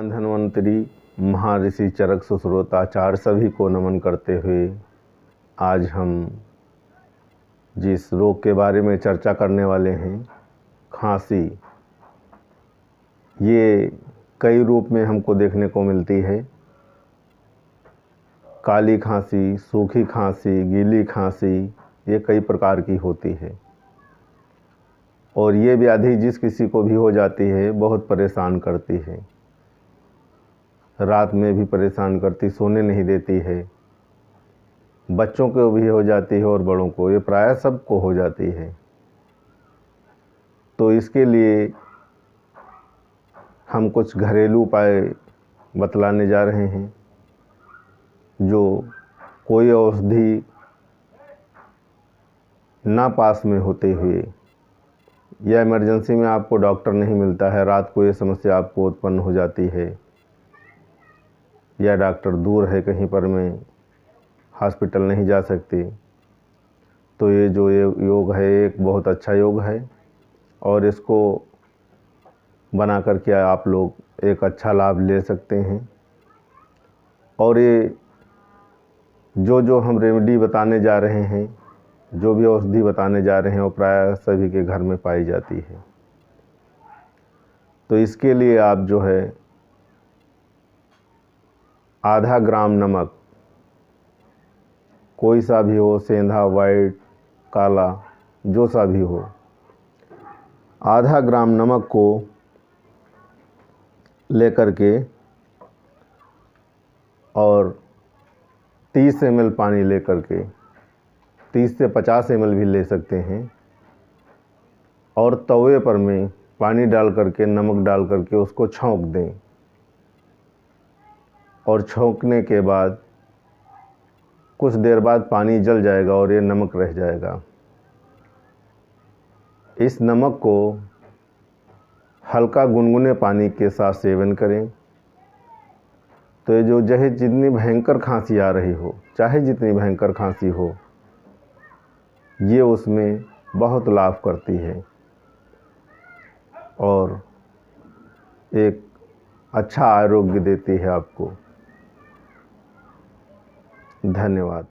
महान धन्वंतरी महर्षि चरक सुश्रोताचार्य सभी को नमन करते हुए आज हम जिस रोग के बारे में चर्चा करने वाले हैं, खांसी, ये कई रूप में हमको देखने को मिलती है। काली खांसी, सूखी खांसी, गीली खांसी, ये कई प्रकार की होती है और ये व्याधि जिस किसी को भी हो जाती है बहुत परेशान करती है। रात में भी परेशान करती, सोने नहीं देती है। बच्चों को भी हो जाती है और बड़ों को, ये प्रायः सबको हो जाती है। तो इसके लिए हम कुछ घरेलू उपाय बतलाने जा रहे हैं, जो कोई औषधि ना पास में होते हुए या इमरजेंसी में आपको डॉक्टर नहीं मिलता है, रात को ये समस्या आपको उत्पन्न हो जाती है या डॉक्टर दूर है कहीं पर में हॉस्पिटल नहीं जा सकते, तो ये जो योग है एक बहुत अच्छा योग है और इसको बना करके आप लोग एक अच्छा लाभ ले सकते हैं। और ये जो हम रेमेडी बताने जा रहे हैं, जो भी औषधि बताने जा रहे हैं, वो प्रायः सभी के घर में पाई जाती है। तो इसके लिए आप जो है आधा ग्राम नमक, कोई सा भी हो, सेंधा, वाइट, काला, जो सा भी हो, आधा ग्राम नमक को लेकर के और 30 ml पानी लेकर के, 30 से 50 ml भी ले सकते हैं, और तवे पर में पानी डाल करके, नमक डाल करके उसको छौंक दें और छौंकने के बाद कुछ देर बाद पानी जल जाएगा और ये नमक रह जाएगा। इस नमक को हल्का गुनगुने पानी के साथ सेवन करें तो ये जो चाहे जितनी भयंकर खांसी आ रही हो, चाहे जितनी भयंकर खांसी हो, ये उसमें बहुत लाभ करती है और एक अच्छा आरोग्य देती है आपको। धन्यवाद।